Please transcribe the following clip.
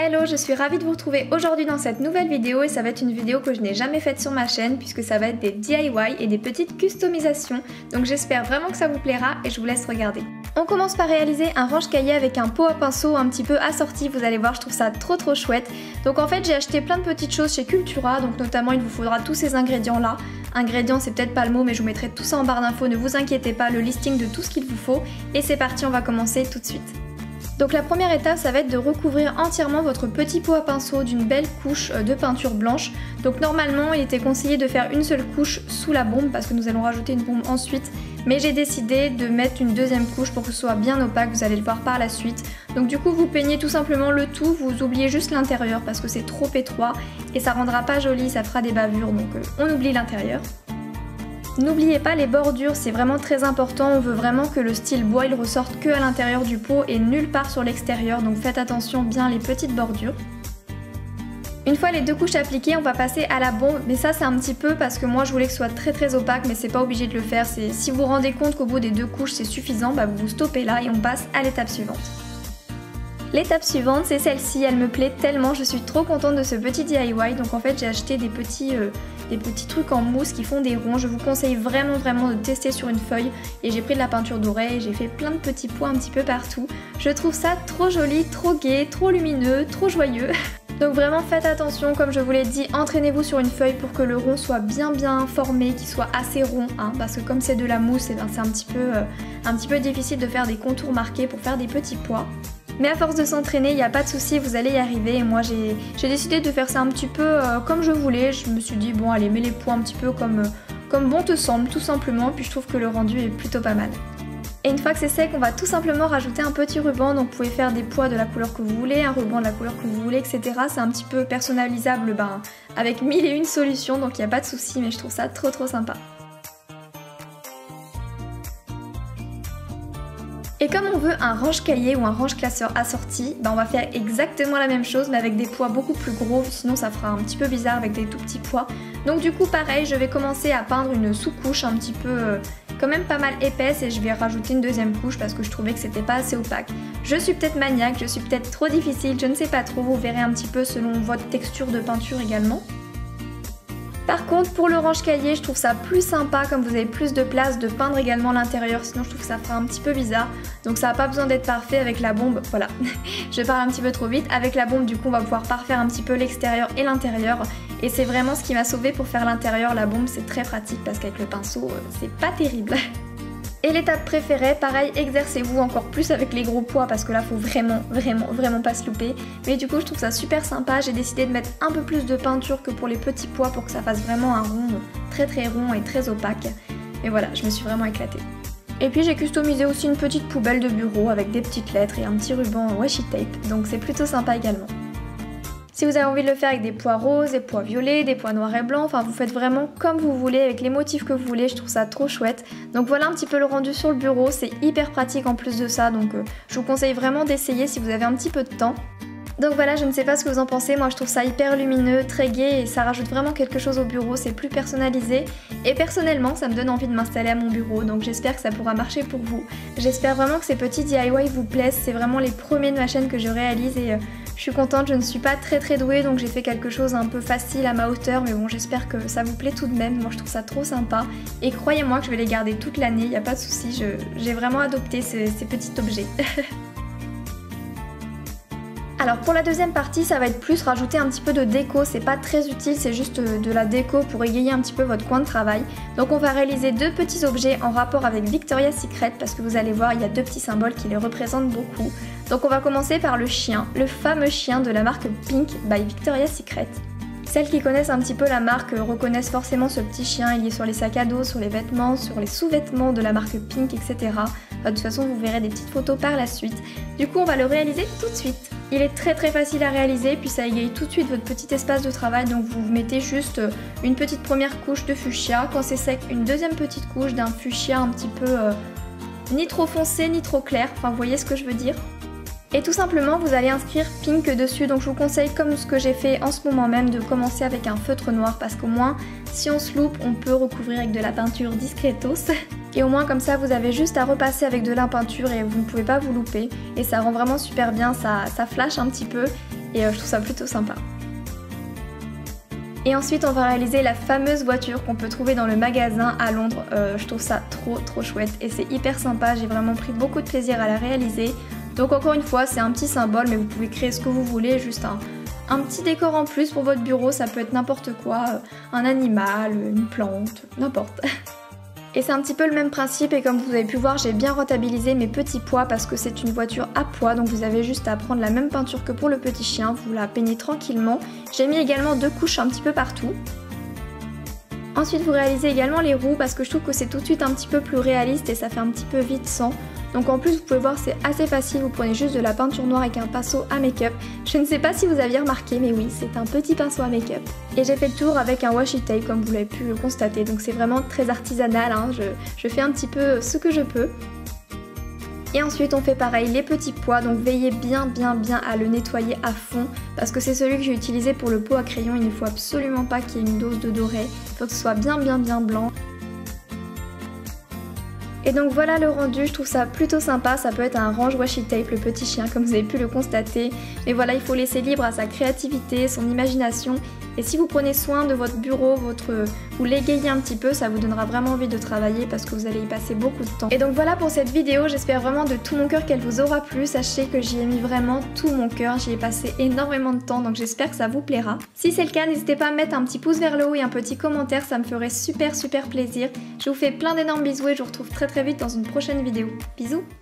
Hello, je suis ravie de vous retrouver aujourd'hui dans cette nouvelle vidéo et ça va être une vidéo que je n'ai jamais faite sur ma chaîne puisque ça va être des DIY et des petites customisations. Donc j'espère vraiment que ça vous plaira et je vous laisse regarder. On commence par réaliser un range-cahier avec un pot à pinceau un petit peu assorti, vous allez voir, je trouve ça trop chouette. Donc en fait j'ai acheté plein de petites choses chez Cultura, donc notamment il vous faudra tous ces ingrédients là. Ingrédients c'est peut-être pas le mot mais je vous mettrai tout ça en barre d'infos, ne vous inquiétez pas, le listing de tout ce qu'il vous faut. Et c'est parti, on va commencer tout de suite. Donc la première étape ça va être de recouvrir entièrement votre petit pot à pinceau d'une belle couche de peinture blanche. Donc normalement il était conseillé de faire une seule couche sous la bombe parce que nous allons rajouter une bombe ensuite. Mais j'ai décidé de mettre une deuxième couche pour que ce soit bien opaque, vous allez le voir par la suite. Donc du coup vous peignez tout simplement le tout, vous oubliez juste l'intérieur parce que c'est trop étroit et ça rendra pas joli, ça fera des bavures donc on oublie l'intérieur. N'oubliez pas les bordures, c'est vraiment très important, on veut vraiment que le style bois il ressorte que à l'intérieur du pot et nulle part sur l'extérieur, donc faites attention bien les petites bordures. Une fois les deux couches appliquées, on va passer à la bombe, mais ça c'est un petit peu parce que moi je voulais que ce soit très opaque, mais c'est pas obligé de le faire, si vous vous rendez compte qu'au bout des deux couches c'est suffisant, bah vous stoppez là et on passe à l'étape suivante. L'étape suivante c'est celle-ci, elle me plaît tellement, je suis trop contente de ce petit DIY, donc en fait j'ai acheté des petits trucs en mousse qui font des ronds, je vous conseille vraiment de tester sur une feuille et j'ai pris de la peinture dorée et j'ai fait plein de petits points un petit peu partout. Je trouve ça trop joli, trop gai, trop lumineux, trop joyeux. Donc vraiment faites attention, comme je vous l'ai dit, entraînez-vous sur une feuille pour que le rond soit bien formé, qu'il soit assez rond, hein, parce que comme c'est de la mousse, ben, c'est un petit peu difficile de faire des contours marqués pour faire des petits pois. Mais à force de s'entraîner, il n'y a pas de souci, vous allez y arriver. Et moi j'ai décidé de faire ça un petit peu comme je voulais. Je me suis dit bon allez, mets les pois un petit peu comme bon te semble tout simplement. Puis je trouve que le rendu est plutôt pas mal. Et une fois que c'est sec, on va tout simplement rajouter un petit ruban. Donc vous pouvez faire des pois de la couleur que vous voulez, un ruban de la couleur que vous voulez, etc. C'est un petit peu personnalisable avec 1001 solutions. Donc il n'y a pas de souci, mais je trouve ça trop sympa. Et comme on veut un range-cahier ou un range-classeur assorti, on va faire exactement la même chose mais avec des pois beaucoup plus gros, sinon ça fera un petit peu bizarre avec des tout petits pois. Donc du coup pareil, je vais commencer à peindre une sous-couche un petit peu quand même pas mal épaisse et je vais rajouter une deuxième couche parce que je trouvais que c'était pas assez opaque. Je suis peut-être maniaque, je suis peut-être trop difficile, je ne sais pas trop, vous verrez un petit peu selon votre texture de peinture également. Par contre pour le range-cahier je trouve ça plus sympa comme vous avez plus de place de peindre également l'intérieur, sinon je trouve que ça fera un petit peu bizarre. Donc ça n'a pas besoin d'être parfait avec la bombe, voilà, je parle un petit peu trop vite. Avec la bombe du coup on va pouvoir parfaire un petit peu l'extérieur et l'intérieur. Et c'est vraiment ce qui m'a sauvé pour faire l'intérieur, la bombe c'est très pratique parce qu'avec le pinceau c'est pas terrible. Et l'étape préférée, pareil, exercez-vous encore plus avec les gros pois parce que là faut vraiment pas se louper. Mais du coup je trouve ça super sympa, j'ai décidé de mettre un peu plus de peinture que pour les petits pois pour que ça fasse vraiment un rond très rond et très opaque. Mais voilà, je me suis vraiment éclatée. Et puis j'ai customisé aussi une petite poubelle de bureau avec des petites lettres et un petit ruban washi tape, donc c'est plutôt sympa également. Si vous avez envie de le faire avec des pois roses, des pois violets, des pois noirs et blancs, enfin vous faites vraiment comme vous voulez, avec les motifs que vous voulez, je trouve ça trop chouette. Donc voilà un petit peu le rendu sur le bureau, c'est hyper pratique en plus de ça, donc je vous conseille vraiment d'essayer si vous avez un petit peu de temps. Donc voilà, je ne sais pas ce que vous en pensez, moi je trouve ça hyper lumineux, très gai et ça rajoute vraiment quelque chose au bureau, c'est plus personnalisé. Et personnellement, ça me donne envie de m'installer à mon bureau, donc j'espère que ça pourra marcher pour vous. J'espère vraiment que ces petits DIY vous plaisent, c'est vraiment les premiers de ma chaîne que je réalise et je suis contente, je ne suis pas très douée donc j'ai fait quelque chose un peu facile à ma hauteur, mais bon j'espère que ça vous plaît tout de même, moi je trouve ça trop sympa. Et croyez-moi que je vais les garder toute l'année, il n'y a pas de souci, j'ai vraiment adopté ces petits objets. Alors pour la deuxième partie, ça va être plus rajouter un petit peu de déco, c'est pas très utile, c'est juste de la déco pour égayer un petit peu votre coin de travail. Donc on va réaliser deux petits objets en rapport avec Victoria's Secret parce que vous allez voir, il y a deux petits symboles qui les représentent beaucoup. Donc on va commencer par le chien, le fameux chien de la marque Pink by Victoria's Secret. Celles qui connaissent un petit peu la marque reconnaissent forcément ce petit chien, il est sur les sacs à dos, sur les vêtements, sur les sous-vêtements de la marque Pink, etc. De toute façon vous verrez des petites photos par la suite. Du coup on va le réaliser tout de suite. Il est très facile à réaliser, puis ça égaye tout de suite votre petit espace de travail, donc vous mettez juste une petite première couche de fuchsia, quand c'est sec une deuxième petite couche d'un fuchsia un petit peu ni trop foncé ni trop clair, enfin vous voyez ce que je veux dire. Et tout simplement vous allez inscrire Pink dessus, donc je vous conseille comme ce que j'ai fait en ce moment même de commencer avec un feutre noir parce qu'au moins si on se loupe on peut recouvrir avec de la peinture discretos. Et au moins comme ça vous avez juste à repasser avec de la peinture et vous ne pouvez pas vous louper. Et ça rend vraiment super bien, ça flash un petit peu. et je trouve ça plutôt sympa. Et ensuite on va réaliser la fameuse voiture qu'on peut trouver dans le magasin à Londres. Je trouve ça trop chouette et c'est hyper sympa, j'ai vraiment pris beaucoup de plaisir à la réaliser. Donc encore une fois c'est un petit symbole, mais vous pouvez créer ce que vous voulez, juste un petit décor en plus pour votre bureau, ça peut être n'importe quoi, un animal, une plante, n'importe. Et c'est un petit peu le même principe et comme vous avez pu voir, j'ai bien rentabilisé mes petits pois parce que c'est une voiture à pois, donc vous avez juste à prendre la même peinture que pour le petit chien, vous la peignez tranquillement. J'ai mis également 2 couches un petit peu partout. Ensuite vous réalisez également les roues parce que je trouve que c'est tout de suite un petit peu plus réaliste et ça fait un petit peu vite sans. Donc en plus vous pouvez voir c'est assez facile, vous prenez juste de la peinture noire avec un pinceau à make-up. Je ne sais pas si vous aviez remarqué mais oui c'est un petit pinceau à make-up. Et j'ai fait le tour avec un washi tape comme vous l'avez pu le constater, donc c'est vraiment très artisanal, hein. Je fais un petit peu ce que je peux. Et ensuite on fait pareil les petits pois, donc veillez bien à le nettoyer à fond parce que c'est celui que j'ai utilisé pour le pot à crayon, il ne faut absolument pas qu'il y ait une dose de doré, il faut que ce soit bien blanc. Et donc voilà le rendu, je trouve ça plutôt sympa, ça peut être un range washi tape le petit chien comme vous avez pu le constater. Mais voilà, il faut laisser libre à sa créativité, son imagination. Et si vous prenez soin de votre bureau, vous l'égayez un petit peu, ça vous donnera vraiment envie de travailler parce que vous allez y passer beaucoup de temps. Et donc voilà pour cette vidéo, j'espère vraiment de tout mon cœur qu'elle vous aura plu. Sachez que j'y ai mis vraiment tout mon cœur, j'y ai passé énormément de temps, donc j'espère que ça vous plaira. Si c'est le cas, n'hésitez pas à mettre un petit pouce vers le haut et un petit commentaire, ça me ferait super plaisir. Je vous fais plein d'énormes bisous et je vous retrouve très vite dans une prochaine vidéo. Bisous!